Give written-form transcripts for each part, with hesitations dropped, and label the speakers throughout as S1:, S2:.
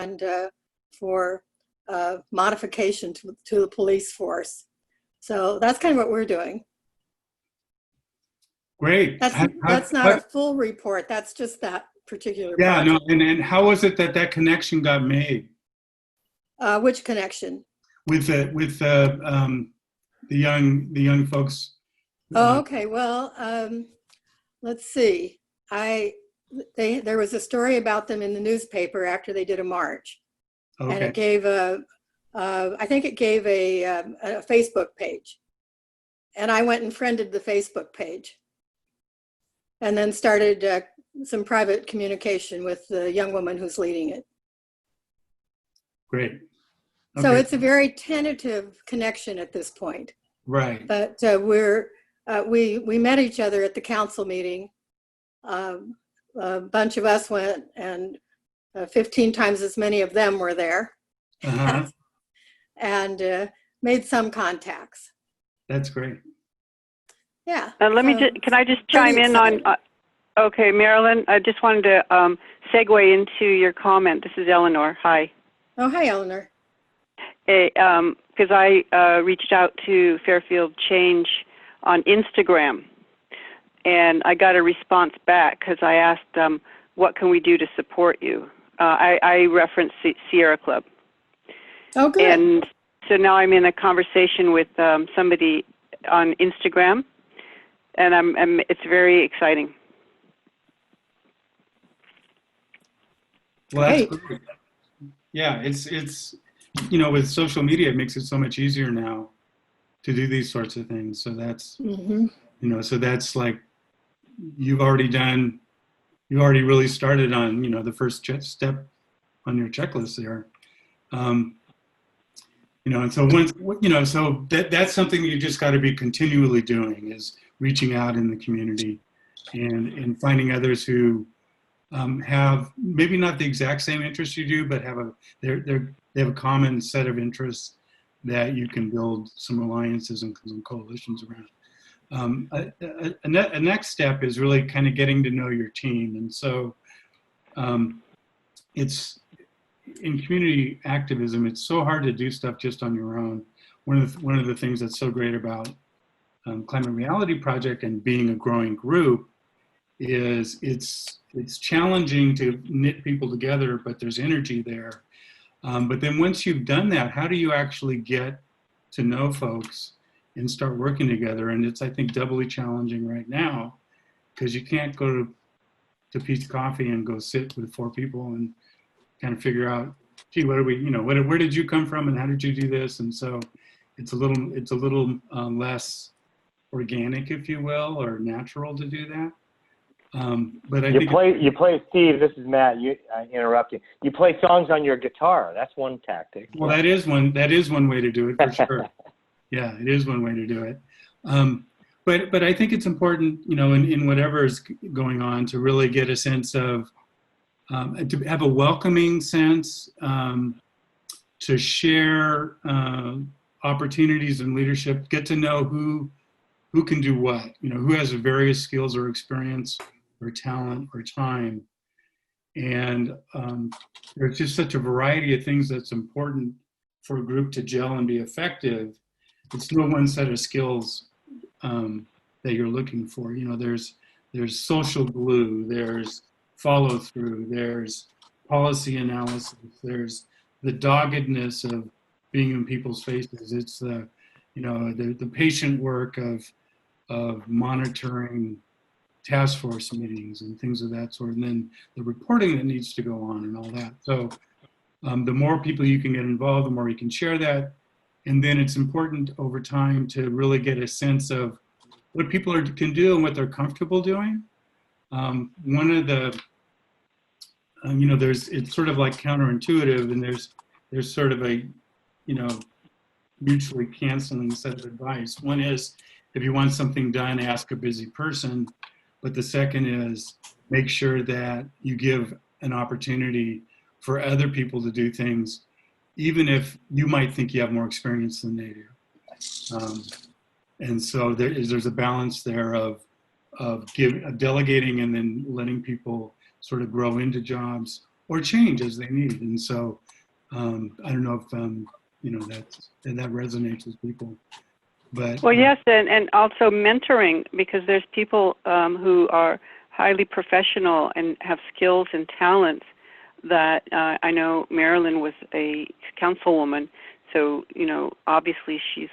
S1: and for modification to the police force. So that's kind of what we're doing.
S2: Great.
S1: That's not a full report. That's just that particular
S2: project.
S1: No,
S2: and how was it that that connection got made?
S1: Which connection?
S2: With the young folks.
S1: Oh, okay. Well, let's see. There was a story about them in the newspaper after they did a march, okay. And it gave I think it gave a Facebook page, and I went and friended the Facebook page, and then started some private communication with the young woman who's leading it.
S2: Great. Okay.
S1: So it's a very tentative connection at this point.
S2: Right.
S1: But we met each other at the council meeting. A bunch of us went, and 15 times as many of them were there. Uh-huh. And made some contacts.
S2: That's great.
S1: Yeah.
S3: Can I just chime in on? Okay, Marilyn, I just wanted to segue into your comment. This is Eleanor. Hi.
S1: Oh, hi, Eleanor.
S3: Because I reached out to Fairfield Change on Instagram, and I got a response back because I asked them, what can we do to support you? I referenced Sierra Club.
S1: Oh, good.
S3: And so now I'm in a conversation with somebody on Instagram, and it's very exciting.
S2: Well, that's great. Yeah, it's with social media, it makes it so much easier now to do these sorts of things. So that's so that's like you've already really started on the first step on your checklist there. And so once so that's something you just got to be continually doing, is reaching out in the community and finding others who have maybe not the exact same interests you do, but they have a common set of interests that you can build some alliances and some coalitions around. A next step is really kind of getting to know your team, and so it's in community activism. It's so hard to do stuff just on your own. One of the things that's so great about Climate Reality Project and being a growing group is it's challenging to knit people together, but there's energy there. But then once you've done that, how do you actually get to know folks and start working together? And it's, I think, doubly challenging right now, because you can't go to Pete's Coffee and go sit with 4 people and kind of figure out, gee, where did you come from and how did you do this? And so it's a little less organic, if you will, or natural to do that. But I think
S4: you play, Steve, this is Matt, I interrupt you. You play songs on your guitar. That's one tactic.
S2: Well, that is one way to do it, for sure. Yeah, it is one way to do it. But I think it's important, in whatever is going on, to really get a sense of, to have a welcoming sense, to share opportunities in leadership, get to know who can do what, who has various skills or experience or talent or time. And there's just such a variety of things that's important for a group to gel and be effective. It's no one set of skills that you're looking for. There's social glue, there's follow through, there's policy analysis, there's the doggedness of being in people's faces. It's the patient work of monitoring task force meetings and things of that sort, and then the reporting that needs to go on and all that. So the more people you can get involved, the more you can share that. And then it's important over time to really get a sense of what people can do and what they're comfortable doing. One of the, it's sort of like counterintuitive, and there's sort of a, mutually canceling set of advice. One is, if you want something done, ask a busy person. But the second is, make sure that you give an opportunity for other people to do things, even if you might think you have more experience than they do. And so there's a balance there of delegating and then letting people sort of grow into jobs, or change as they need. And so I don't know if that resonates with people. But
S3: well, yes, and also mentoring, because there's people who are highly professional and have skills and talents that I know Marilyn was a councilwoman, so obviously she's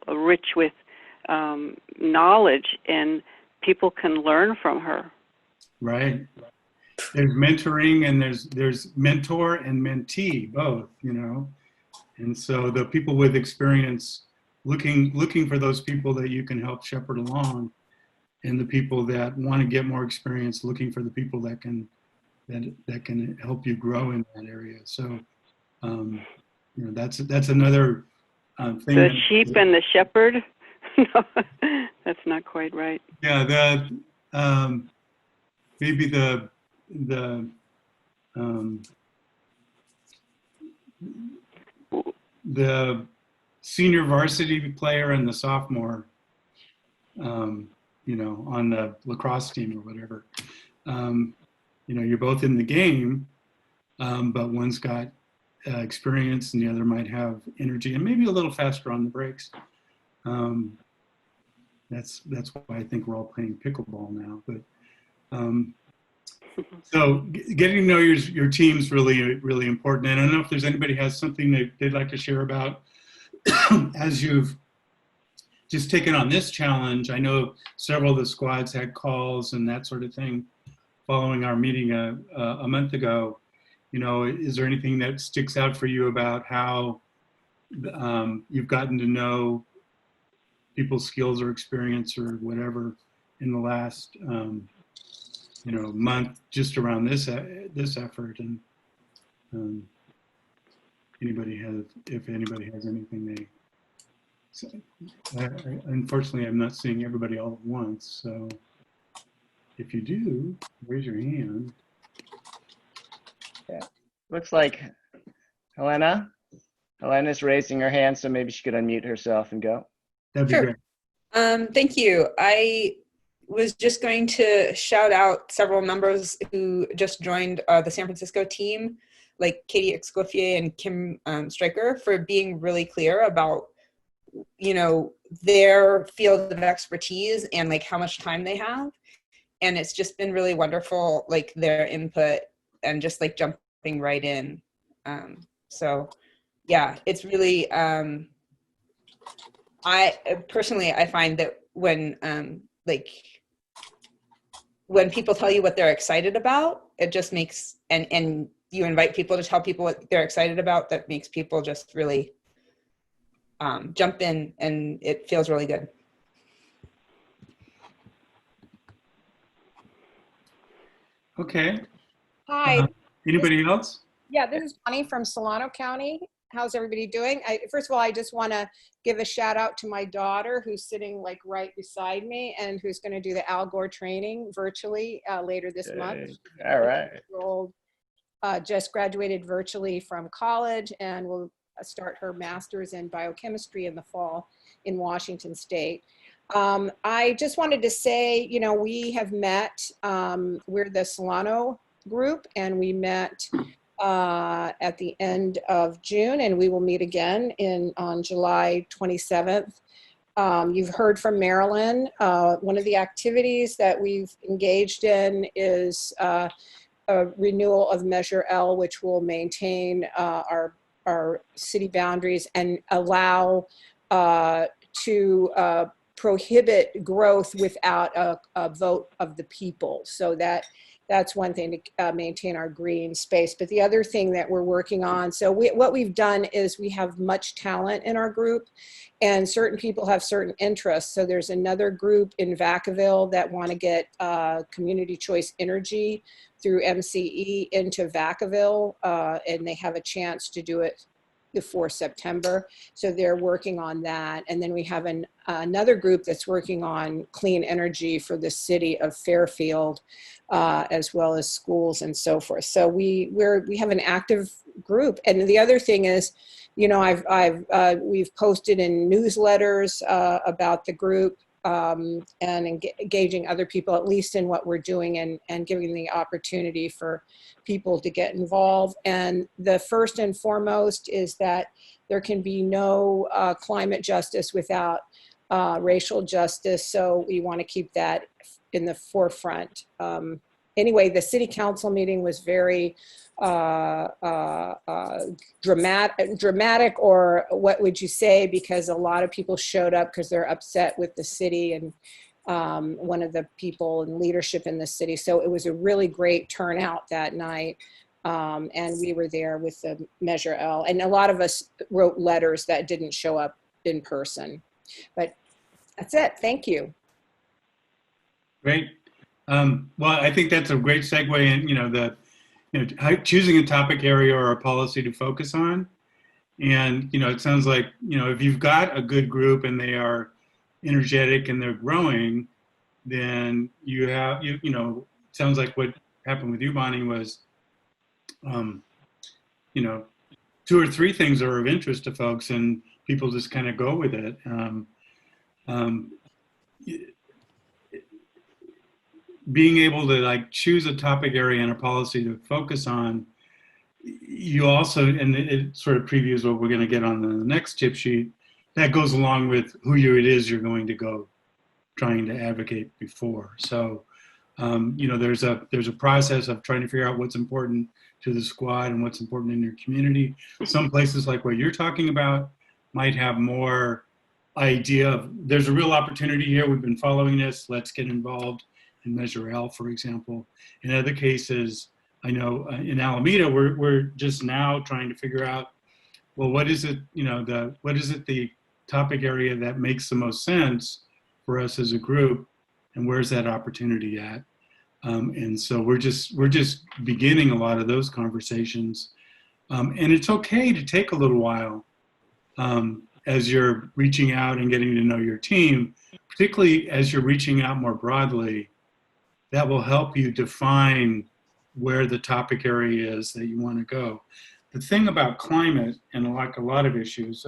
S3: rich with knowledge, and people can learn from her.
S2: Right. There's mentoring, and there's mentor and mentee both, and so the people with experience looking for those people that you can help shepherd along, and the people that want to get more experience looking for the people that can help you grow in that area. So that's another thing.
S3: The sheep and the shepherd. No, that's not quite right.
S2: Yeah, maybe the senior varsity player and the sophomore, on the lacrosse team or whatever. You're both in the game, but one's got experience and the other might have energy and maybe a little faster on the brakes. That's why I think we're all playing pickleball now. But so getting to know your team's really, really important. And I don't know if there's anybody has something that they'd like to share about as you've just taken on this challenge. I know several of the squads had calls and that sort of thing following our meeting a month ago. Is there anything that sticks out for you about how you've gotten to know people's skills or experience or whatever in the last month just around this effort? And if anybody has anything they say. Unfortunately, I'm not seeing everybody all at once, so if you do, raise your hand.
S5: Yeah, looks like Helena's raising her hand, so maybe she could unmute herself and go.
S2: That'd be
S6: Sure.
S2: great.
S6: Thank you. I was just going to shout out several members who just joined the San Francisco team, like Katie Escoffier and Kim Stryker, for being really clear about, their field of expertise and like how much time they have. And it's just been really wonderful, like their input and just like jumping right in. So yeah, it's really, I find that when people tell you what they're excited about, it just makes, and you invite people to tell people what they're excited about, that makes people just really jump in, and it feels really good.
S2: Okay.
S7: Hi.
S2: Anybody else?
S7: Yeah, this is Bonnie from Solano County. How's everybody doing? First of all, I just want to give a shout out to my daughter, who's sitting like right beside me and who's going to do the Al Gore training virtually later this month.
S5: All right.
S7: Old, just graduated virtually from college and will start her master's in biochemistry in the fall in Washington State. I just wanted to say, we have met, we're the Solano group, and we met at the end of June, and we will meet again on July 27th. You've heard from Marilyn. One of the activities that we've engaged in is a renewal of Measure L, which will maintain our city boundaries and allow to prohibit growth without a vote of the people. So that's one thing, to maintain our green space. But the other thing that we're working on, so what we've done is we have much talent in our group, and certain people have certain interests. So there's another group in Vacaville that want to get community choice energy through MCE into Vacaville, and they have a chance to do it before September. So they're working on that. And then we have another group that's working on clean energy for the city of Fairfield, as well as schools and so forth. So we have an active group. And the other thing is, we've posted in newsletters about the group. engaging other people, at least in what we're doing, and giving the opportunity for people to get involved. And the first and foremost is that there can be no climate justice without racial justice. So we want to keep that in the forefront. Anyway, the city council meeting was very dramatic, or what would you say, because a lot of people showed up because they're upset with the city and one of the people in leadership in the city. So it was a really great turnout that night. And we were there with the Measure L, and a lot of us wrote letters that didn't show up in person. But that's it. Thank you.
S2: Great. Well, I think that's a great segue in, choosing a topic area or a policy to focus on. And, it sounds like, if you've got a good group and they are energetic and they're growing, then it sounds like what happened with you, Bonnie, was, 2 or 3 things are of interest to folks and people just kind of go with it. Being able to choose a topic area and a policy to focus on, you also, and it sort of previews what we're going to get on the next tip sheet, that goes along with who it is you're going to go trying to advocate before. So, there's a process of trying to figure out what's important to the squad and what's important in your community. Some places like what you're talking about might have more idea of, there's a real opportunity here, we've been following this, let's get involved in Measure L, for example. In other cases, I know in Alameda, we're just now trying to figure out, well, what is it, the topic area that makes the most sense for us as a group, and where's that opportunity at? And so we're just beginning a lot of those conversations, and it's okay to take a little while as you're reaching out and getting to know your team, particularly as you're reaching out more broadly. That will help you define where the topic area is that you want to go. The thing about climate, and like a lot of issues,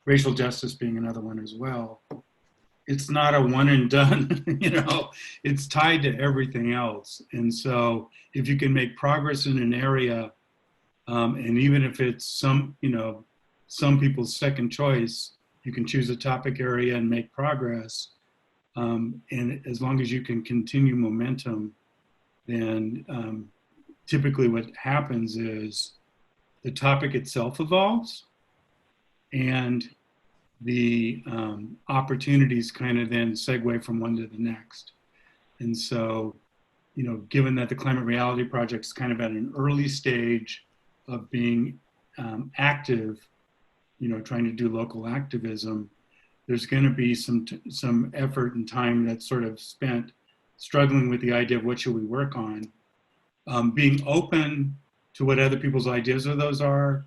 S2: racial justice being another one as well, it's not a one and done, it's tied to everything else. And so if you can make progress in an area, and even if it's some people's second choice, you can choose a topic area and make progress. And as long as you can continue momentum, then typically what happens is the topic itself evolves, and the opportunities kind of then segue from one to the next. And so, given that the Climate Reality Project's kind of at an early stage of being active, trying to do local activism, there's going to be some effort and time that's sort of spent struggling with the idea of what should we work on, being open to what other people's ideas of those are,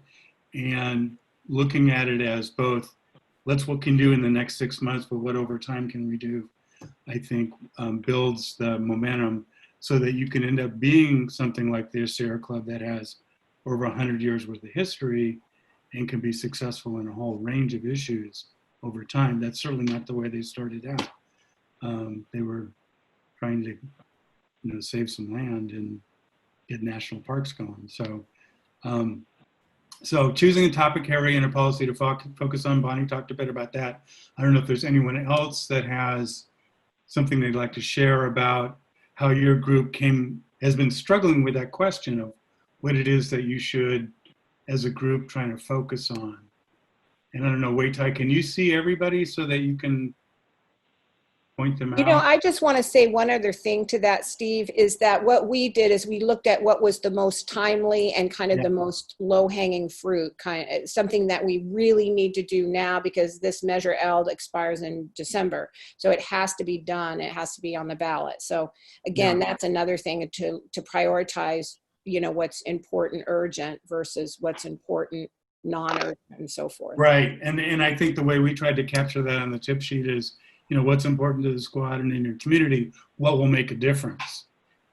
S2: and looking at it as both, what can do in the next 6 months, but what over time can we do, I think builds the momentum so that you can end up being something like the Sierra Club that has over 100 years worth of history and can be successful in a whole range of issues over time. That's certainly not the way they started out. They were trying to, save some land and get national parks going. So choosing a topic area and a policy to focus on, Bonnie talked a bit about that. I don't know if there's anyone else that has something they'd like to share about how your group has been struggling with that question of what it is that you should, as a group, trying to focus on. And I don't know, Wei-Tai, can you see everybody so that you can point them out?
S7: I just want to say one other thing to that, Steve, is that what we did is we looked at what was the most timely and kind of the most low-hanging fruit, something that we really need to do now, because this Measure L expires in December. So it has to be done. It has to be on the ballot. So again, that's another thing to prioritize, what's important, urgent versus what's important, non-urgent, and so forth.
S2: Right. And I think the way we tried to capture that on the tip sheet is, what's important to the squad and in your community, what will make a difference.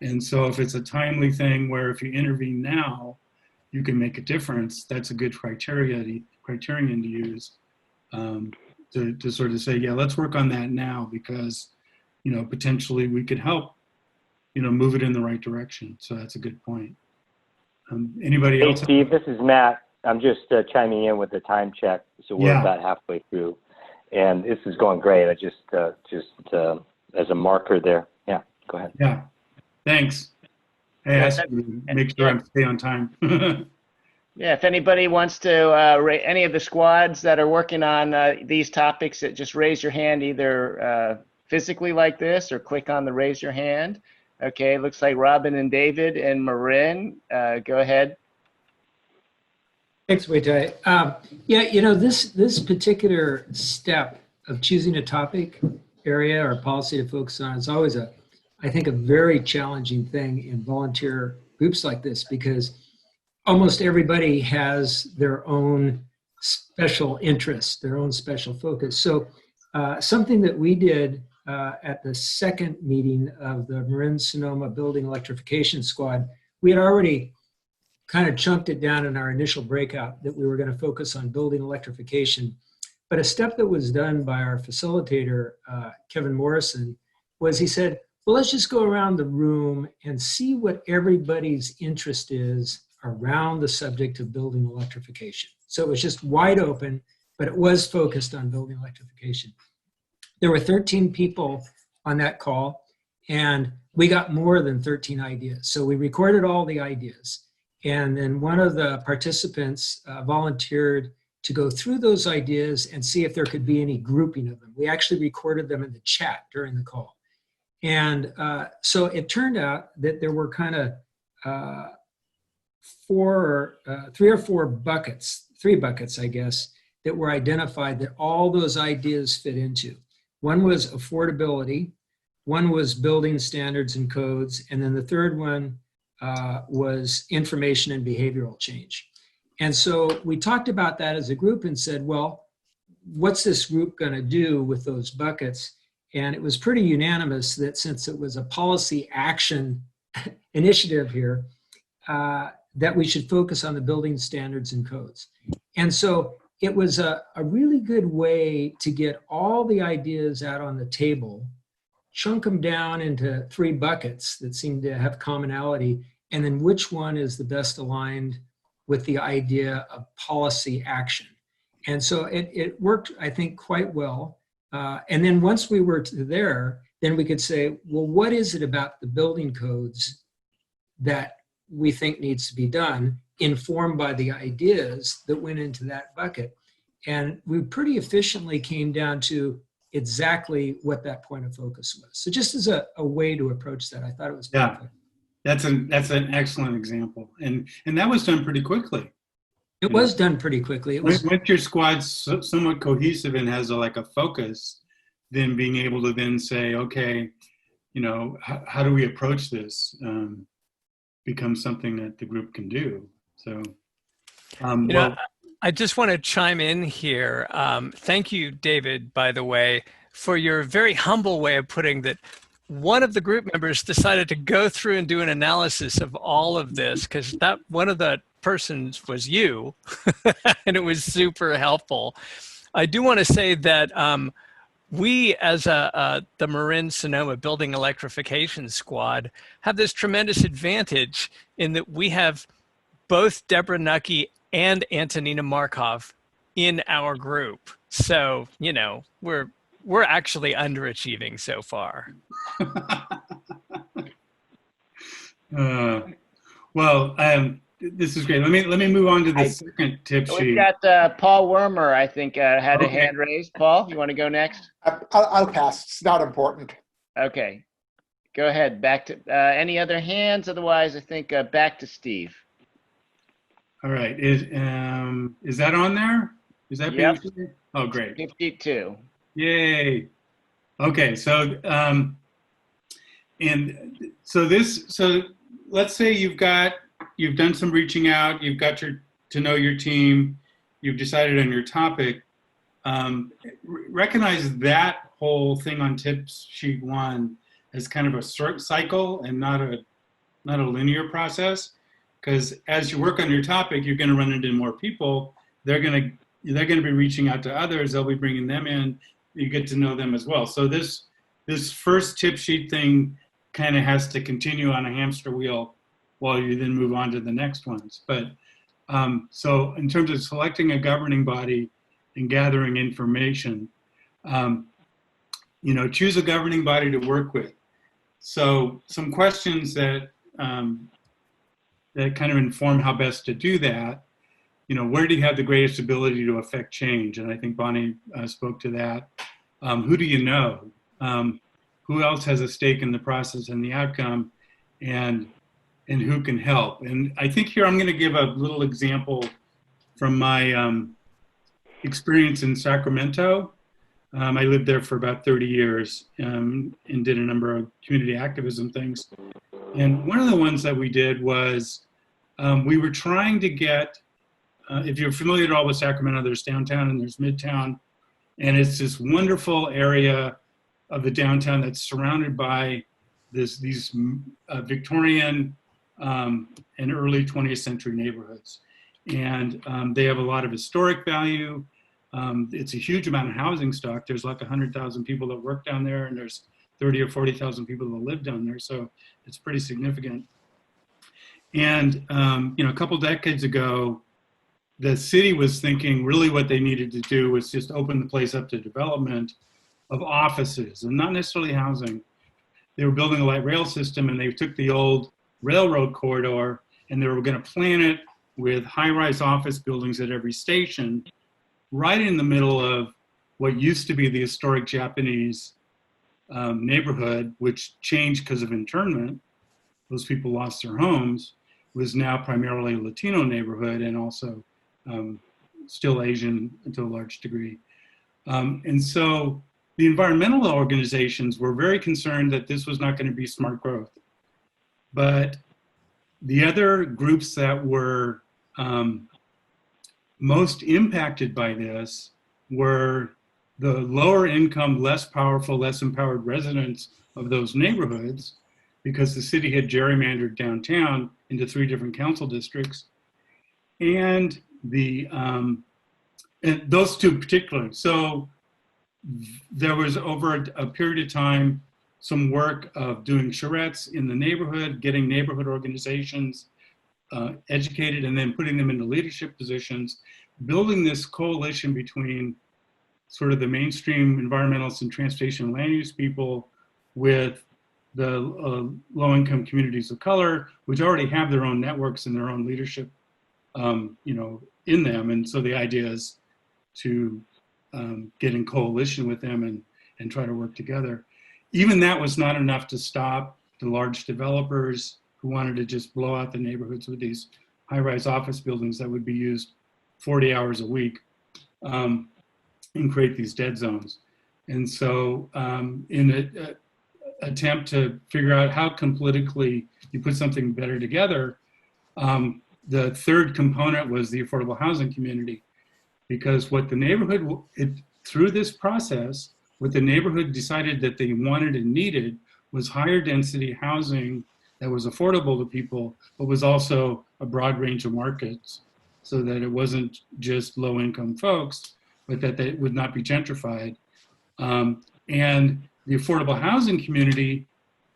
S2: And so if it's a timely thing where if you intervene now, you can make a difference, that's a good criterion to use. to sort of say, yeah, let's work on that now because, potentially we could help, move it in the right direction. So that's a good point. Anybody
S4: Hey,
S2: else?
S4: Steve, this is Matt. I'm just chiming in with the time check. So we're about halfway through, and this is going great. I just as a marker there. Yeah, go ahead.
S2: Yeah, thanks. I asked you to make sure I'm stay on time.
S5: Yeah, if anybody wants to, any of the squads that are working on these topics, just raise your hand either physically like this or click on the raise your hand. Okay, looks like Robin and David and Marin. Go ahead.
S8: Thanks, Wei-Tai. Yeah, this particular step of choosing a topic area or policy to focus on is always I think, a very challenging thing in volunteer groups like this because almost everybody has their own special interest, their own special focus. So something that we did at the second meeting of the Marin-Sonoma Building Electrification Squad, we had already kind of chunked it down in our initial breakout that we were going to focus on building electrification. But a step that was done by our facilitator, Kevin Morrison, was he said, well, let's just go around the room and see what everybody's interest is around the subject of building electrification. So it was just wide open, but it was focused on building electrification. There were 13 people on that call, and we got more than 13 ideas. So we recorded all the ideas. And then one of the participants volunteered to go through those ideas and see if there could be any grouping of them. We actually recorded them in the chat during the call. And so it turned out that there were kind of three or four buckets, 3 buckets, I guess, that were identified that all those ideas fit into. One was affordability, one was building standards and codes, and then the third one was information and behavioral change. And so we talked about that as a group and said, well, what's this group going to do with those buckets? And it was pretty unanimous that since it was a policy action initiative here, that we should focus on the building standards and codes. And so it was a really good way to get all the ideas out on the table, chunk them down into 3 buckets that seem to have commonality, and then which one is the best aligned with the idea of policy action. And so it worked, I think, quite well. And then once we were there, then we could say, well, what is it about the building codes that we think needs to be done, informed by the ideas that went into that bucket? And we pretty efficiently came down to exactly what that point of focus was. So just as a way to approach that, I thought it was perfect.
S2: That's an excellent example. And that was done pretty quickly.
S8: It was done pretty quickly. It was,
S2: once your squad's somewhat cohesive and has a focus, then being able to then say, okay, how do we approach this becomes something that the group can do. So,
S9: I just want to chime in here. Thank you, David, by the way, for your very humble way of putting that one of the group members decided to go through and do an analysis of all of this, because that one of the persons was you, and it was super helpful. I do want to say that we, as the Marin-Sonoma Building Electrification Squad, have this tremendous advantage in that we have both Deborah Nucky and Antonina Markov in our group. So, we're actually underachieving so far.
S2: This is great. Let me move on to the second tip sheet.
S5: We've got Paul Wormer, I think, had a hand raised. Paul, you want to go next?
S10: I'll pass. It's not important.
S5: Okay. Go ahead. Back to any other hands? Otherwise, I think back to Steve.
S2: All right. Is that on there? Is that being shared? Oh, great.
S5: 52.
S2: Yay. Okay. So let's say you've done some reaching out, you've got to know your team, you've decided on your topic. Recognize that whole thing on tip sheet 1 as kind of a cycle and not a linear process. Because as you work on your topic, you're going to run into more people. They're going to they're going to be reaching out to others. They'll be bringing them in. You get to know them as well. So this first tip sheet thing kind of has to continue on a hamster wheel while you then move on to the next ones. But so in terms of selecting a governing body and gathering information, choose a governing body to work with. So some questions that that kind of inform how best to do that. Where do you have the greatest ability to affect change? And I think Bonnie spoke to that. Who do you know? Who else has a stake in the process and the outcome? And who can help? And I think here I'm going to give a little example from my experience in Sacramento. I lived there for about 30 years and did a number of community activism things. And one of the ones that we did was we were trying to get, if you're familiar at all with Sacramento, there's downtown and there's midtown. And it's this wonderful area of the downtown that's surrounded by these Victorian and early 20th century neighborhoods. And they have a lot of historic value. It's a huge amount of housing stock. There's like 100,000 people that work down there, and there's 30 or 40,000 people that live down there. So it's pretty significant. And a couple decades ago, the city was thinking really what they needed to do was just open the place up to development of offices and not necessarily housing. They were building a light rail system, and they took the old railroad corridor and they were going to plan it with high-rise office buildings at every station, right in the middle of what used to be the historic Japanese neighborhood, which changed because of internment. Those people lost their homes. It was now primarily a Latino neighborhood and also still Asian to a large degree. And so the environmental organizations were very concerned that this was not going to be smart growth. But the other groups that were most impacted by this were the lower income, less powerful, less empowered residents of those neighborhoods, because the city had gerrymandered downtown into 3 different council districts. And and those 2 particularly. So there was over a period of time some work of doing charrettes in the neighborhood, getting neighborhood organizations educated, and then putting them into leadership positions, building this coalition between sort of the mainstream environmentalists and transportation and land use people with the low-income communities of color, which already have their own networks and their own leadership in them. And so the idea is to get in coalition with them and try to work together. Even that was not enough to stop the large developers who wanted to just blow out the neighborhoods with these high-rise office buildings that would be used 40 hours a week and create these dead zones. And so in an attempt to figure out how can politically you put something better together, the third component was the affordable housing community. Because what the neighborhood, through this process, what the neighborhood decided that they wanted and needed was higher density housing that was affordable to people, but was also a broad range of markets, so that it wasn't just low income folks, but that they would not be gentrified. And the affordable housing community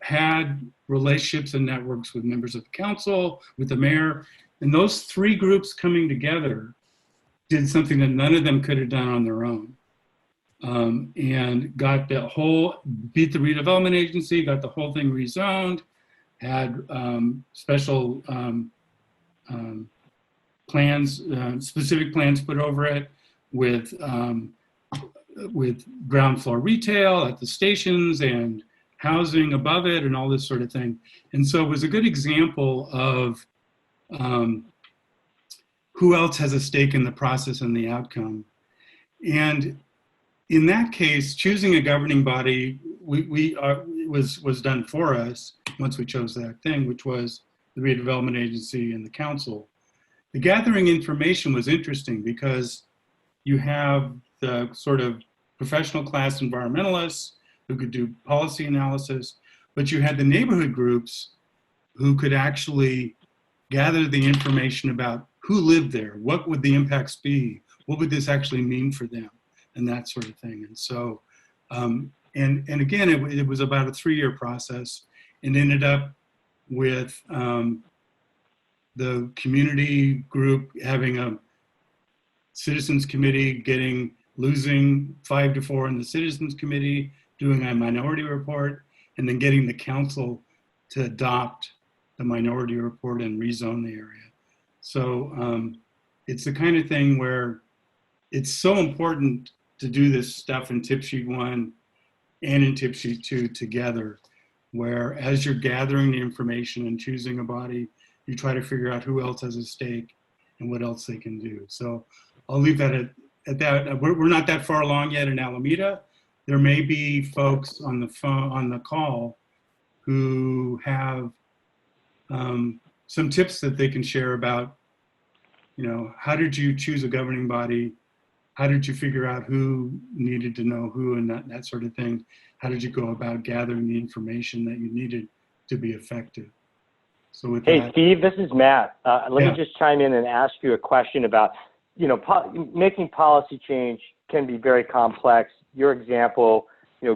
S2: had relationships and networks with members of the council, with the mayor, and those 3 groups coming together did something that none of them could have done on their own. And got the whole, beat the redevelopment agency, got the whole thing rezoned, had special plans, specific plans put over it with ground floor retail at the stations and housing above it and all this sort of thing. And so it was a good example of who else has a stake in the process and the outcome. And in that case, choosing a governing body was done for us once we chose that thing, which was the redevelopment agency and the council. The gathering information was interesting because you have the sort of professional class environmentalists who could do policy analysis, but you had the neighborhood groups who could actually gather the information about who lived there, what would the impacts be, what would this actually mean for them, and that sort of thing. And so, and again, it was about a 3-year process, and ended up with the community group having a citizens committee losing 5-4 in the citizens committee, doing a minority report, and then getting the council to adopt the minority report and rezone the area. So it's the kind of thing where it's so important to do this stuff in tip sheet 1 and in tip sheet 2 together, where as you're gathering the information and choosing a body, you try to figure out who else has a stake and what else they can do. So I'll leave that at that. We're not that far along yet in Alameda. There may be folks on the phone, on the call, who have some tips that they can share about, how did you choose a governing body? How did you figure out who needed to know who, and that sort of thing? How did you go about gathering the information that you needed to be effective? So with
S4: Hey,
S2: that,
S4: Steve, this is Matt. Let me just chime in and ask you a question about, making policy change can be very complex. Your example,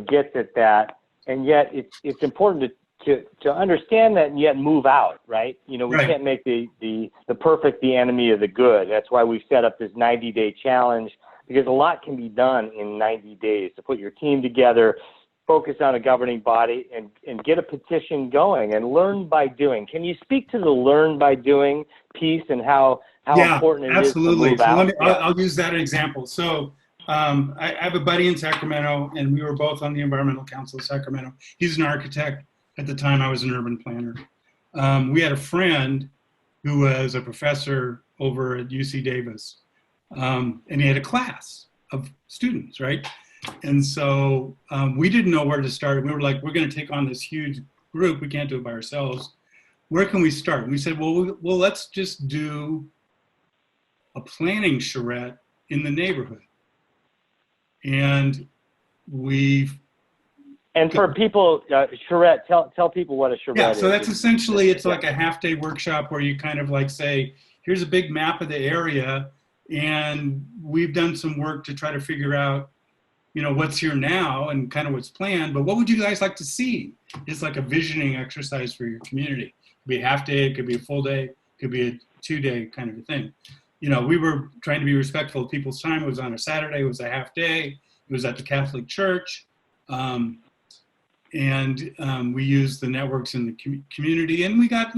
S4: gets at that, and yet it's important to understand that and yet move out, right? We can't make the perfect the enemy of the good. That's why we've set up this 90-day challenge, because a lot can be done in 90 days to put your team together, focus on a governing body, and get a petition going and learn by doing. Can you speak to the learn by doing piece and how important it is to move out?
S2: I'll use that example. So I have a buddy in Sacramento, and we were both on the Environmental Council of Sacramento. He's an architect. At the time, I was an urban planner. We had a friend who was a professor over at UC Davis, and he had a class of students, right? And so we didn't know where to start. We were like, we're going to take on this huge group. We can't do it by ourselves. Where can we start? And we said, well, let's just do a planning charrette in the neighborhood. And
S4: for people, charrette, tell people what a charrette is.
S2: Yeah, so that's essentially, it's like a half-day workshop where you kind of like say, here's a big map of the area, and we've done some work to try to figure out, what's here now and kind of what's planned, but what would you guys like to see? It's like a visioning exercise for your community. It could be a half day, it could be a full day, it could be a 2-day kind of a thing. We were trying to be respectful of people's time. It was on a Saturday, it was a half day, it was at the Catholic Church. And we used the networks in the community, and we got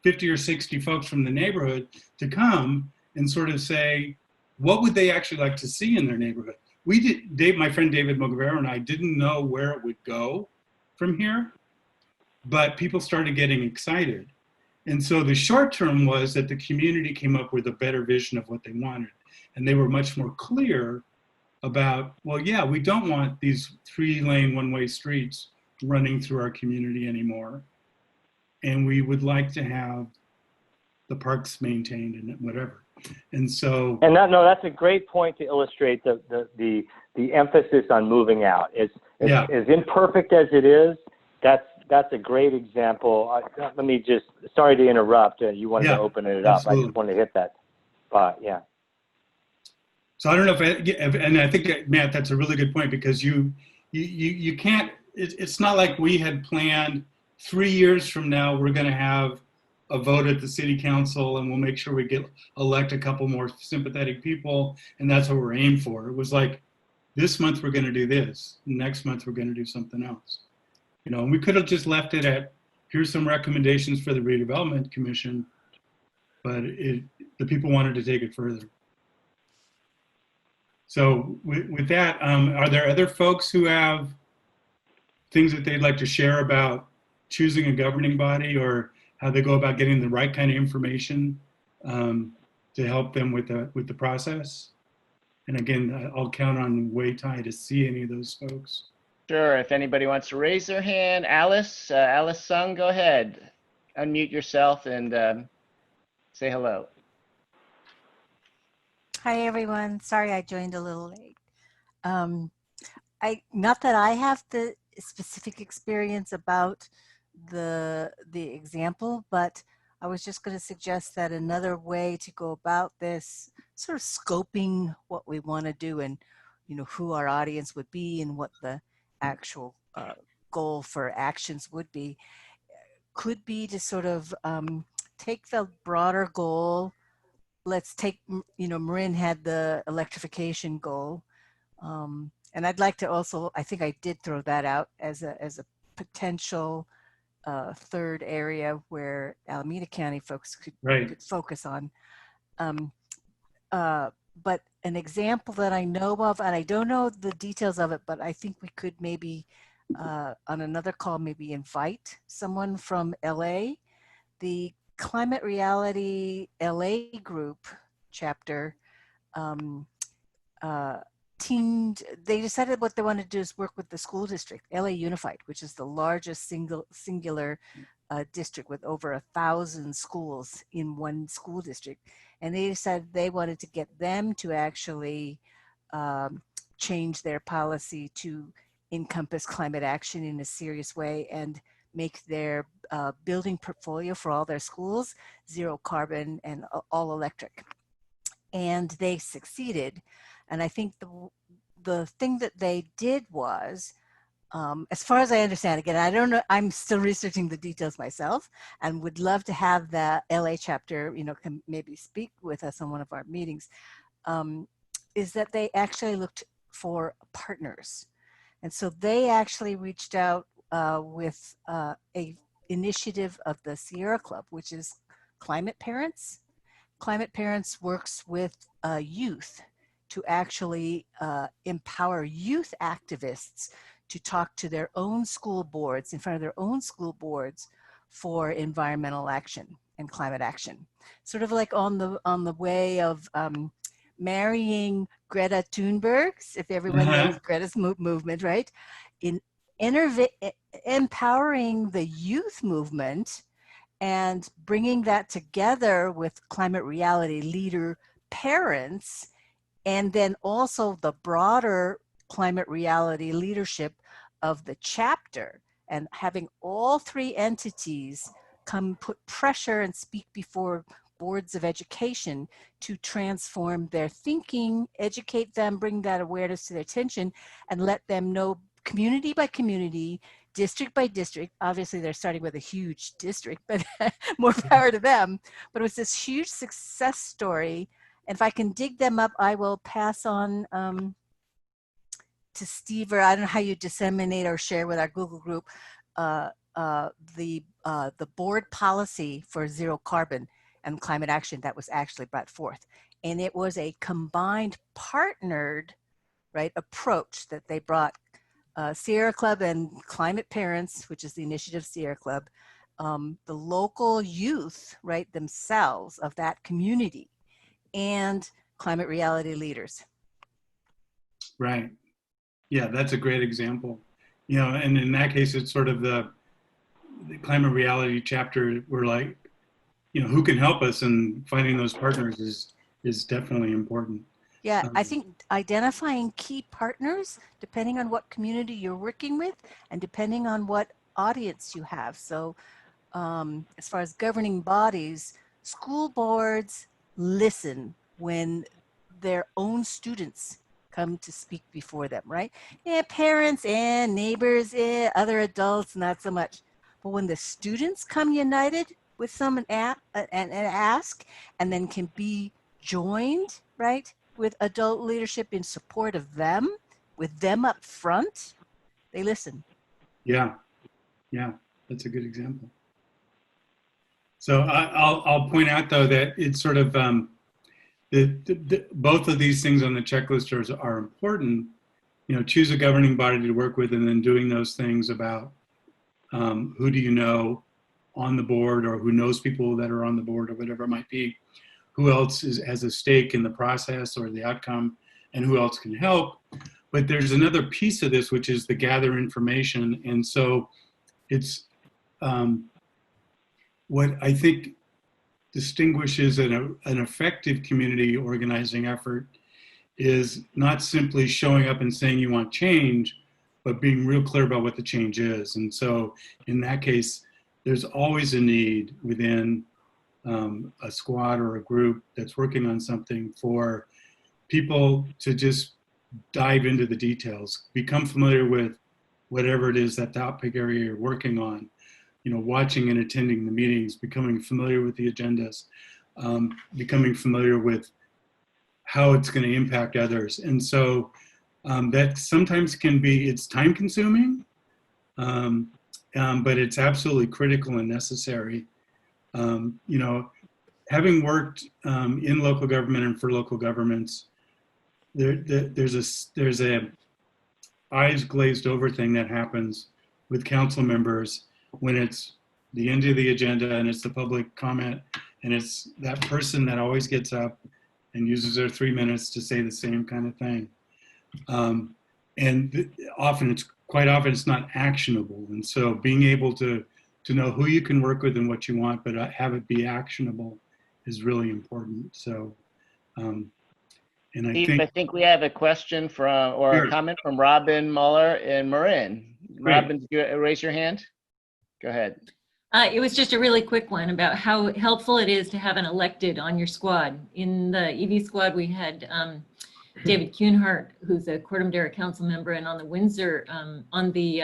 S2: 50 or 60 folks from the neighborhood to come and sort of say, what would they actually like to see in their neighborhood? My friend David Mogavero and I didn't know where it would go from here, but people started getting excited. And so the short term was that the community came up with a better vision of what they wanted, and they were much more clear about, well, yeah, we don't want these 3-lane one-way streets running through our community anymore. And we would like to have the parks maintained and whatever. And so.
S4: And that's a great point to illustrate the emphasis on moving out. As imperfect as it is, that's a great example. Let me just, sorry to interrupt. You wanted to open it up.
S2: Absolutely.
S4: I just wanted to hit that spot. Yeah.
S2: So I don't know and I think, Matt, that's a really good point, because you can't, it's not like we had planned 3 years from now, we're going to have a vote at the city council and we'll make sure we elect a couple more sympathetic people. And that's what we're aiming for. It was like, this month we're going to do this. Next month we're going to do something else. And we could have just left it at, here's some recommendations for the redevelopment commission, but the people wanted to take it further. So with that, are there other folks who have things that they'd like to share about choosing a governing body, or how they go about getting the right kind of information to help them with the process? And again, I'll count on Wei Tai to see any of those folks.
S5: Sure. If anybody wants to raise their hand, Alice Sung, go ahead. Unmute yourself and say hello.
S11: Hi, everyone. Sorry I joined a little late. Not that I have the specific experience about the example, but I was just going to suggest that another way to go about this sort of scoping what we want to do and, who our audience would be and what the actual goal for actions would be, could be to sort of take the broader goal. Let's take, Marin had the electrification goal. And I'd like to also, I think I did throw that out as a potential third area where Alameda County folks could focus on. But an example that I know of, and I don't know the details of it, but I think we could maybe on another call, maybe invite someone from LA. The Climate Reality LA group chapter they decided what they wanted to do is work with the school district, LA Unified, which is the largest singular district with over 1,000 schools in one school district. And they decided they wanted to get them to actually change their policy to encompass climate action in a serious way and make their building portfolio for all their schools zero carbon and all electric. And they succeeded. And I think the thing that they did was, as far as I understand, again, I don't know, I'm still researching the details myself and would love to have the LA chapter, can maybe speak with us on one of our meetings, is that they actually looked for partners. And so they actually reached out with a initiative of the Sierra Club, which is Climate Parents. Climate Parents works with youth to actually empower youth activists to talk to their own school boards, in front of their own school boards, for environmental action and climate action. Sort of like on the way of marrying Greta Thunberg, if everyone knows Greta's movement, right? In empowering the youth movement and bringing that together with climate reality leader parents, and then also the broader climate reality leadership of the chapter, and having all three entities come put pressure and speak before boards of education to transform their thinking, educate them, bring that awareness to their attention, and let them know community by community, district by district. Obviously, they're starting with a huge district, but more power to them. But it was this huge success story. And if I can dig them up, I will pass on to Steve, or I don't know how you disseminate or share with our Google group the board policy for zero carbon and climate action that was actually brought forth. And it was a combined partnered, approach that they brought Sierra Club and Climate Parents, which is the initiative Sierra Club, the local youth, themselves of that community, and climate reality leaders.
S2: Right. Yeah, that's a great example. And in that case, it's sort of the climate reality chapter. We're like, who can help us, and finding those partners is definitely important.
S11: Yeah, I think identifying key partners, depending on what community you're working with and depending on what audience you have. So as far as governing bodies, school boards listen when their own students come to speak before them, right? Yeah, parents and neighbors, other adults, not so much. But when the students come united with someone and ask, and then can be joined, with adult leadership in support of them, with them up front, they listen.
S2: Yeah, that's a good example. So I'll point out, though, that it's sort of both of these things on the checklist are important. Choose a governing body to work with, and then doing those things about who do you know on the board, or who knows people that are on the board, or whatever it might be. Who else has a stake in the process or the outcome, and who else can help. But there's another piece of this, which is the gather information. And so it's what I think distinguishes an effective community organizing effort is not simply showing up and saying you want change, but being real clear about what the change is. And so in that case, there's always a need within a squad or a group that's working on something for people to just dive into the details, become familiar with whatever it is that topic area you're working on, watching and attending the meetings, becoming familiar with the agendas, becoming familiar with how it's going to impact others. And so that sometimes it's time consuming, but it's absolutely critical and necessary. Having worked in local government and for local governments, there's a eyes glazed over thing that happens with council members when it's the end of the agenda and it's the public comment and it's that person that always gets up and uses their 3 minutes to say the same kind of thing. And quite often it's not actionable. And so being able to know who you can work with and what you want, but have it be actionable is really important. So, and
S5: I think we have a question or
S2: Sure.
S5: a comment from Robin Muller in Marin.
S2: Great.
S5: Robin, did you raise your hand? Go ahead.
S12: It was just a really quick one about how helpful it is to have an elected on your squad. In the EV squad, we had David Kuhnhart, who's a Corte Madera council member, and on the Windsor, on the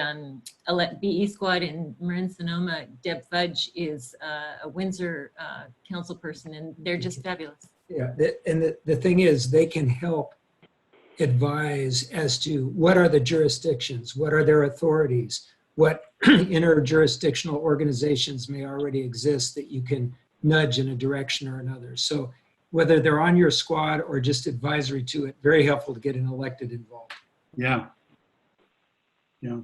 S12: BE squad in Marin Sonoma, Deb Fudge is a Windsor council person, and they're just fabulous.
S8: Yeah, and the thing is, they can help advise as to what are the jurisdictions, what are their authorities, what interjurisdictional organizations may already exist that you can nudge in a direction or another. So whether they're on your squad or just advisory to it, very helpful to get an elected involved.
S2: Yeah. Yeah.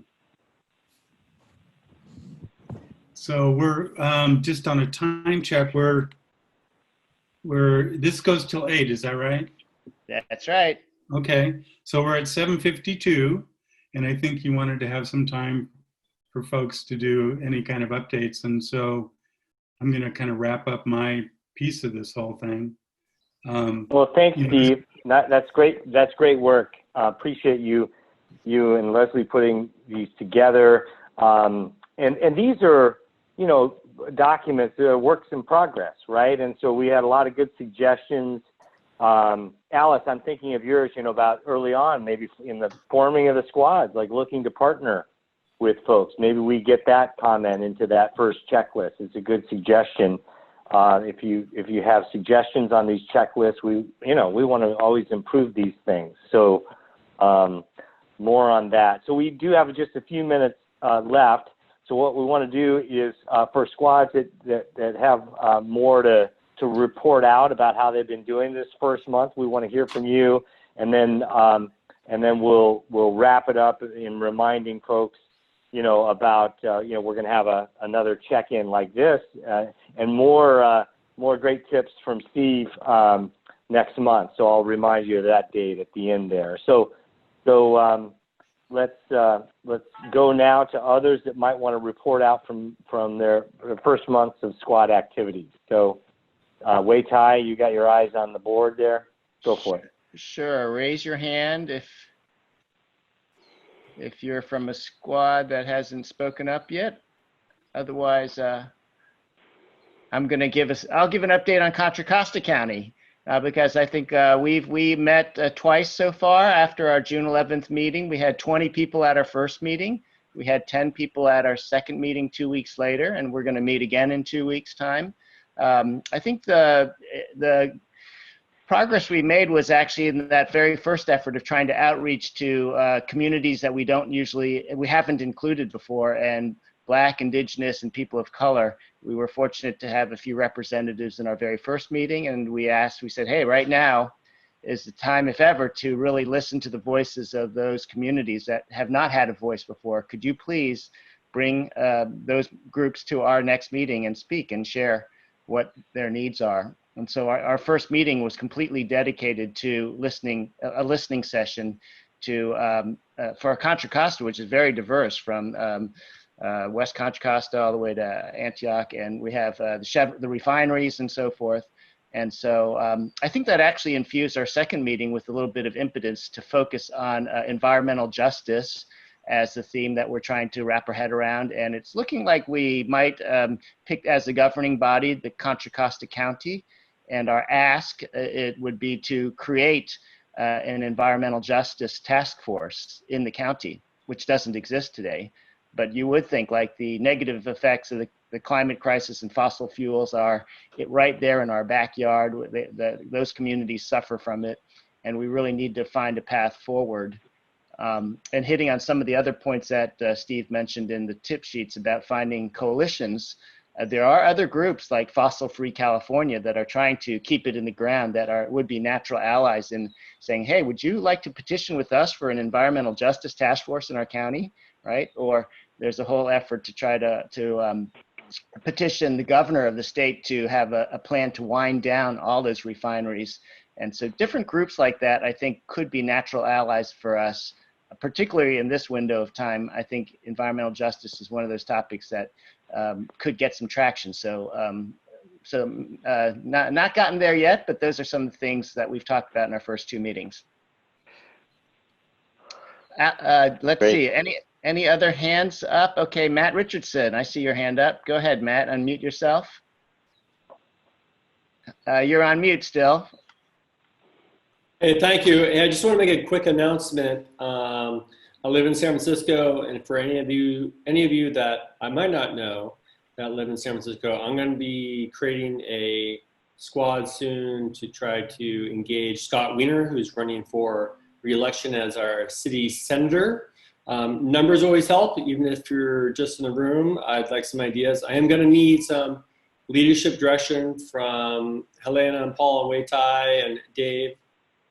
S2: So we're just on a time check. This goes till 8, is that right?
S5: That's right.
S2: Okay, so we're at 7:52, and I think you wanted to have some time for folks to do any kind of updates, and so I'm going to kind of wrap up my piece of this whole thing.
S4: Well, thanks, Steve. That's great. That's great work. Appreciate you and Leslie putting these together. And these are, documents, works in progress, right? And so we had a lot of good suggestions. Alice, I'm thinking of yours, about early on, maybe in the forming of the squads, like looking to partner with folks. Maybe we get that comment into that first checklist. It's a good suggestion. If you have suggestions on these checklists, we want to always improve these things. So more on that. So we do have just a few minutes left. So what we want to do is for squads that have more to report out about how they've been doing this first month, we want to hear from you, and then we'll wrap it up in reminding folks, about we're going to have another check-in like this, and more great tips from Steve next month. So I'll remind you of that date at the end there. So let's go now to others that might want to report out from their first months of squad activities. So Wei Tai, you got your eyes on the board there. Go for it.
S5: Sure. Raise your hand if you're from a squad that hasn't spoken up yet. Otherwise, I'll give an update on Contra Costa County because I think we met twice so far after our June 11th meeting. We had 20 people at our first meeting. We had 10 people at our second meeting 2 weeks later, and we're going to meet again in 2 weeks' time. I think the progress we made was actually in that very first effort of trying to outreach to communities that we haven't included before, and Black, Indigenous, and people of color. We were fortunate to have a few representatives in our very first meeting, and we said, hey, right now is the time, if ever, to really listen to the voices of those communities that have not had a voice before. Could you please bring those groups to our next meeting and speak and share what their needs are? And so our first meeting was completely dedicated to a listening session for Contra Costa, which is very diverse, from West Contra Costa all the way to Antioch, and we have the refineries and so forth. And so I think that actually infused our second meeting with a little bit of impetus to focus on environmental justice as the theme that we're trying to wrap our head around. And it's looking like we might pick as the governing body the Contra Costa County. And our ask, it would be to create an environmental justice task force in the county, which doesn't exist today. But you would think like the negative effects of the climate crisis and fossil fuels are right there in our backyard. Those communities suffer from it, and we really need to find a path forward. And hitting on some of the other points that Steve mentioned in the tip sheets about finding coalitions, there are other groups like Fossil Free California that are trying to keep it in the ground, that would be natural allies in saying, hey, would you like to petition with us for an environmental justice task force in our county, right? Or there's a whole effort to try to petition the governor of the state to have a plan to wind down all those refineries. And so different groups like that, I think, could be natural allies for us, particularly in this window of time. I think environmental justice is one of those topics that could get some traction. So, not gotten there yet, but those are some of the things that we've talked about in our first 2 meetings. Let's see, any other hands up? Okay, Matt Richardson, I see your hand up. Go ahead, Matt, unmute yourself. You're on mute still.
S13: Hey, thank you. I just want to make a quick announcement. I live in San Francisco, and for any of you that I might not know that live in San Francisco, I'm going to be creating a squad soon to try to engage Scott Wiener, who's running for re-election as our city senator. Numbers always help, even if you're just in the room. I'd like some ideas. I am going to need some leadership direction from Helena and Paul and Wei-Tai and Dave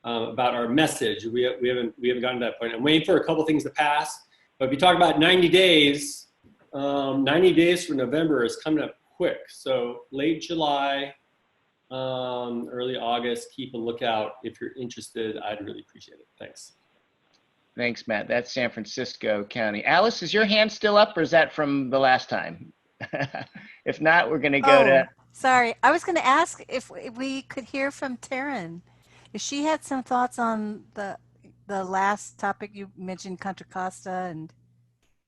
S13: about our message. We haven't gotten to that point. I'm waiting for a couple things to pass. But if you talk about 90 days, 90 days for November is coming up quick. So late July, early August, keep a lookout. If you're interested, I'd really appreciate it. Thanks.
S5: Thanks, Matt. That's San Francisco County. Alice, is your hand still up, or is that from the last time? If not, we're going to go to...
S11: Sorry, I was going to ask if we could hear from Taryn. If she had some thoughts on the last topic you mentioned, Contra Costa and...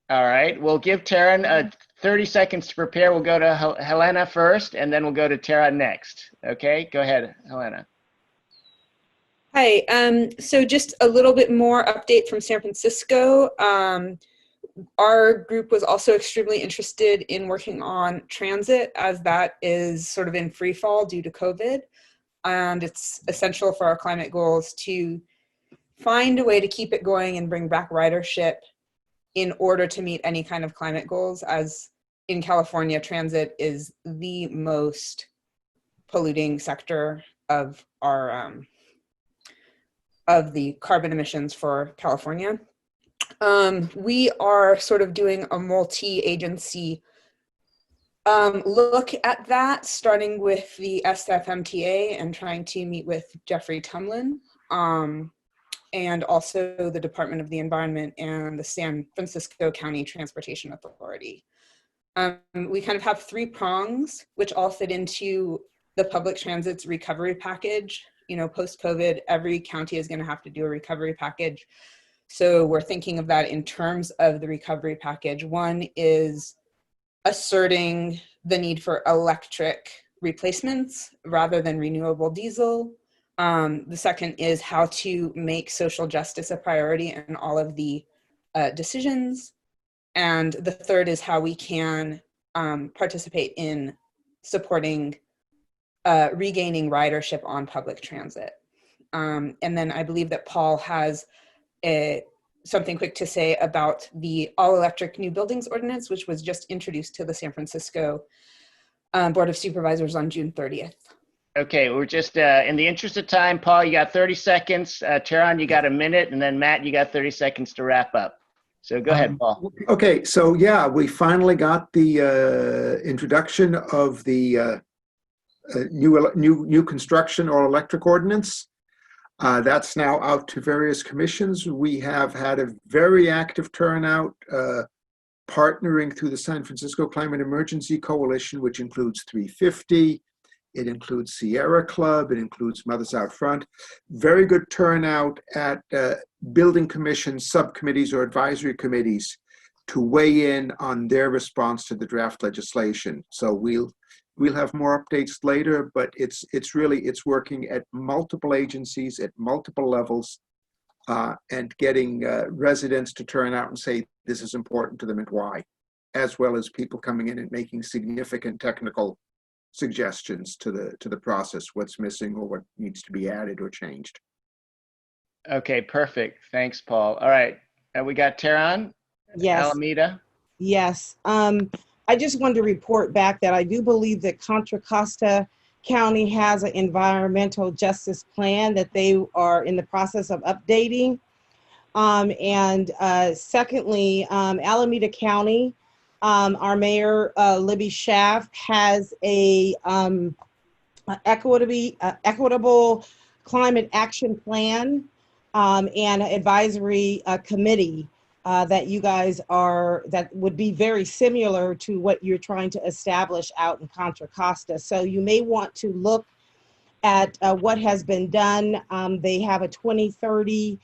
S5: All right, we'll give Taryn 30 seconds to prepare. We'll go to Helena first, and then we'll go to Tara next. Okay, go ahead, Helena.
S6: Hi, so just a little bit more update from San Francisco. Our group was also extremely interested in working on transit, as that is sort of in free fall due to COVID. And it's essential for our climate goals to find a way to keep it going and bring back ridership in order to meet any kind of climate goals, as in California, transit is the most polluting sector of our of the carbon emissions for California. We are sort of doing a multi-agency look at that, starting with the SFMTA and trying to meet with Jeffrey Tumlin, and also the Department of the Environment and the San Francisco County Transportation Authority. We kind of have 3 prongs, which all fit into the public transit's recovery package. You know, post-COVID, every county is going to have to do a recovery package. So we're thinking of that in terms of the recovery package. One is asserting the need for electric replacements rather than renewable diesel. The second is how to make social justice a priority in all of the decisions. And the third is how we can participate in supporting regaining ridership on public transit. And then I believe that Paul has something quick to say about the all-electric new buildings ordinance, which was just introduced to the San Francisco Board of Supervisors on June 30th.
S5: Okay, we're just, in the interest of time, Paul, you got 30 seconds. Taran, you got a minute, and then Matt, you got 30 seconds to wrap up. So go ahead, Paul.
S10: Okay, so yeah, we finally got the introduction of the new construction or electric ordinance. That's now out to various commissions. We have had a very active turnout, partnering through the San Francisco Climate Emergency Coalition, which includes 350. It includes Sierra Club. It includes Mothers Out Front. Very good turnout at building commissions, subcommittees, or advisory committees to weigh in on their response to the draft legislation. So we'll have more updates later, but it's working at multiple agencies at multiple levels, and getting residents to turn out and say this is important to them and why, as well as people coming in and making significant technical suggestions to the process, what's missing or what needs to be added or changed.
S5: Okay, perfect. Thanks, Paul. All right, we got Tehran,
S7: Yes.
S5: Alameda.
S7: Yes. I just wanted to report back that I do believe that Contra Costa County has an environmental justice plan that they are in the process of updating. Secondly, Alameda County, our mayor, Libby Schaff, has a equitable climate action plan and an advisory committee that you guys that would be very similar to what you're trying to establish out in Contra Costa. So you may want to look at what has been done. They have a 2030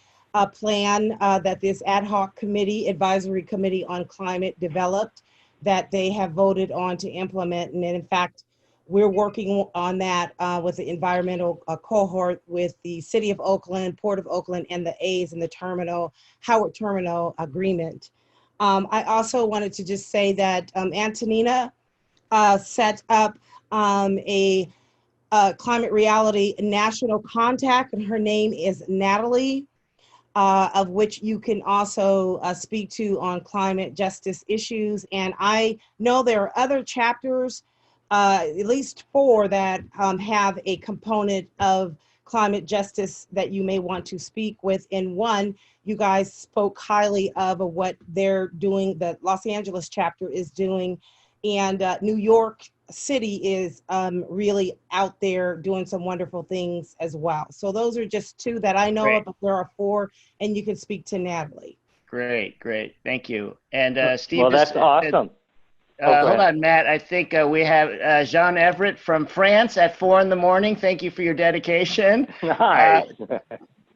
S7: plan that this ad hoc committee, advisory committee on climate developed, that they have voted on to implement. And in fact, we're working on that with the environmental cohort with the City of Oakland, Port of Oakland, and the A's in the Howard Terminal agreement. I also wanted to just say that Antonina set up a climate reality national contact, and her name is Natalie, of which you can also speak to on climate justice issues. And I know there are other chapters, at least 4, that have a component of climate justice that you may want to speak with. In one, you guys spoke highly of what they're doing, the Los Angeles chapter is doing, and New York City is really out there doing some wonderful things as well. So those are just 2 that I know of, but there are 4, and you can speak to Natalie.
S5: Great, thank you. And Steve,
S4: well, that's awesome.
S5: Hold on, Matt. I think we have Jean Everett from France at 4 in the morning. Thank you for your dedication.
S4: Nice.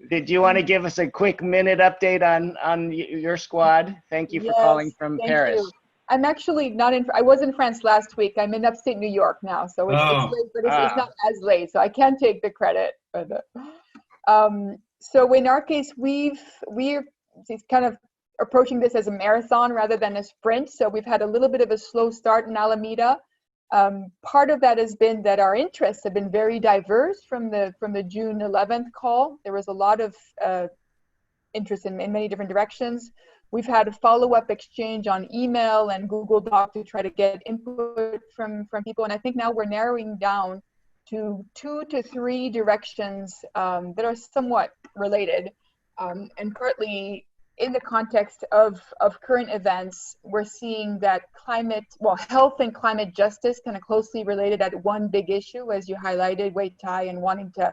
S5: Did you want to give us a quick minute update on your squad? Thank you for calling from Paris.
S14: You. I'm actually not in. I was in France last week. I'm in upstate New York now, so it's late, but it's not as late, so I can't take the credit. But so in our case, we're kind of approaching this as a marathon rather than a sprint. So we've had a little bit of a slow start in Alameda. Part of that has been that our interests have been very diverse from the June 11th call. There was a lot of interest in many different directions. We've had a follow-up exchange on email and Google Doc to try to get input from people. And I think now we're narrowing down to 2 to 3 directions that are somewhat related. And partly in the context of current events, we're seeing that health and climate justice kind of closely related at one big issue, as you highlighted, Wei Tai, and wanting to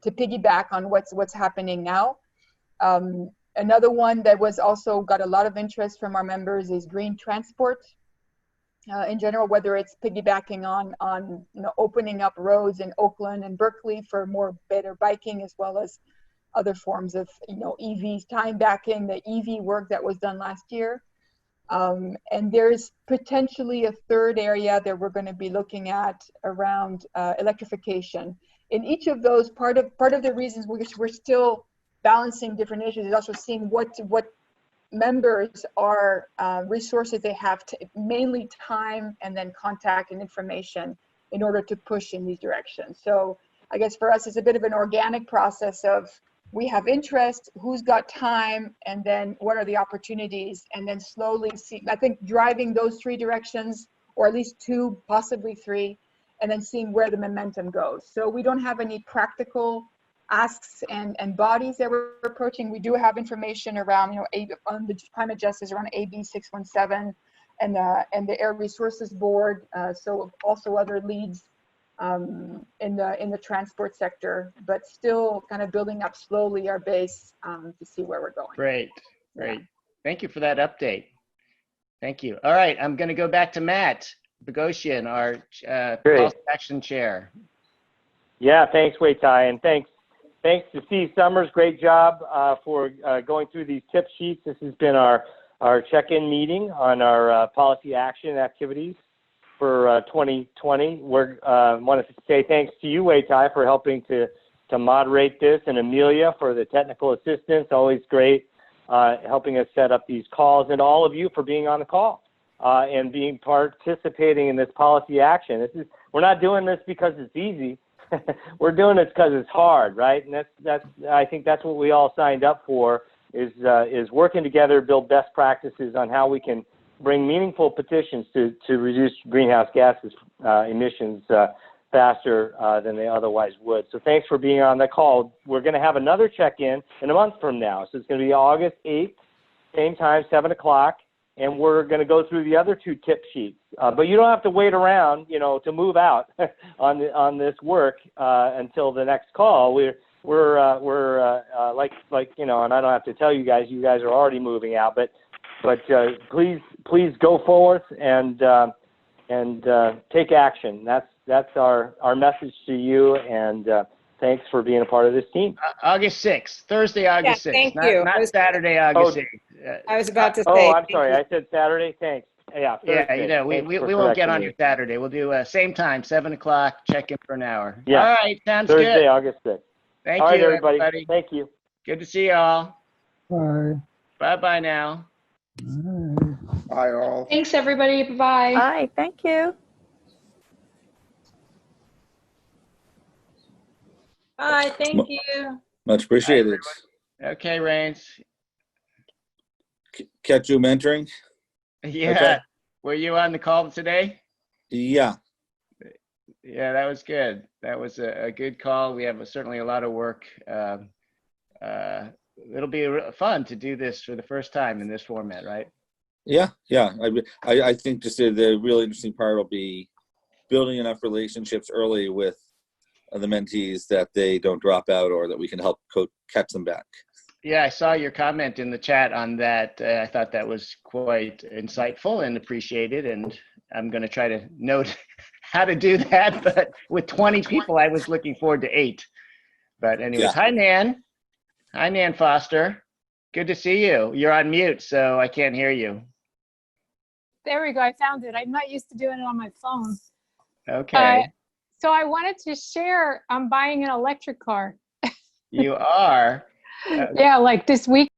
S14: piggyback on what's happening now. Another one that was also got a lot of interest from our members is green transport. In general, whether it's piggybacking on opening up roads in Oakland and Berkeley for better biking, as well as other forms of EVs, time backing the EV work that was done last year. And there's potentially a third area that we're going to be looking at around electrification. In each of those, part of the reasons we're still balancing different issues is also seeing what members are resources they have, mainly time and then contact and information in order to push in these directions. So I guess for us, it's a bit of an organic process of we have interest, who's got time, and then what are the opportunities, and then slowly I think driving those 3 directions, or at least 2, possibly 3, and then seeing where the momentum goes. So we don't have any practical asks and bodies that we're approaching. We do have information around, on the climate justice around AB 617 and the Air Resources Board. So also other leads in the transport sector, but still kind of building up slowly our base to see where we're going.
S5: Great. Thank you for that update. Thank you. All right, I'm going to go back to Matt Bogosian, our policy action chair.
S4: Yeah, thanks, Wei Tai, and thanks thanks to Steve Summers. Great job for going through these tip sheets. This has been our check-in meeting on our policy action activities for 2020. We wanted to say thanks to you, Wei Tai, for helping to moderate this, and Amelia for the technical assistance. Always great helping us set up these calls, and all of you for being on the call and participating in this policy action. We're not doing this because it's easy. We're doing this because it's hard, right? And I think that's what we all signed up for, is working together to build best practices on how we can bring meaningful petitions to reduce greenhouse gases emissions faster than they otherwise would. So thanks for being on the call. We're going to have another check-in a month from now. So it's going to be August 8th, same time, 7 o'clock, and we're going to go through the other 2 tip sheets. But you don't have to wait around, to move out on this work until the next call. We're like and I don't have to tell you guys are already moving out, but please go forth and take action. That's our message to you, and thanks for being a part of this team.
S5: August 6th, Thursday, August 6th.
S7: Thank you.
S5: Not Saturday, August 8th.
S7: I was about to say.
S4: Oh, I'm sorry. I said Saturday. Thanks. Yeah, Thursday.
S5: Yeah, we won't get on your Saturday. We'll do same time, 7 o'clock, check in for an hour.
S4: Yeah.
S5: All right, sounds
S4: Thursday,
S5: good.
S4: Thursday, August 6th.
S5: Thank
S4: all
S5: you,
S4: right, everybody. Thank you.
S5: Good to see you all.
S8: Bye.
S5: Bye-bye now.
S10: Bye all.
S14: Thanks, everybody. Bye-bye.
S15: Bye. Thank you.
S12: Bye, thank you.
S16: Much appreciated.
S5: Okay, Rains.
S16: Catch you mentoring?
S5: Yeah.
S16: Okay.
S5: Were you on the call today?
S16: Yeah.
S5: Yeah, that was good. That was a good call. We have certainly a lot of work. It'll be fun to do this for the first time in this format, right?
S16: Yeah. I think just the really interesting part will be building enough relationships early with the mentees that they don't drop out, or that we can help catch them back.
S5: Yeah, I saw your comment in the chat on that. I thought that was quite insightful and appreciated, and I'm going to try to note how to do that. But with 20 people, I was looking forward to 8. But anyways, Hi, Nan. Hi, Nan Foster. Good to see you. You're on mute, so I can't hear you.
S17: There we go. I found it. I'm not used to doing it on my phone.
S5: Okay.
S17: So I wanted to share, I'm buying an electric car.
S5: You are?
S17: Yeah, like this week.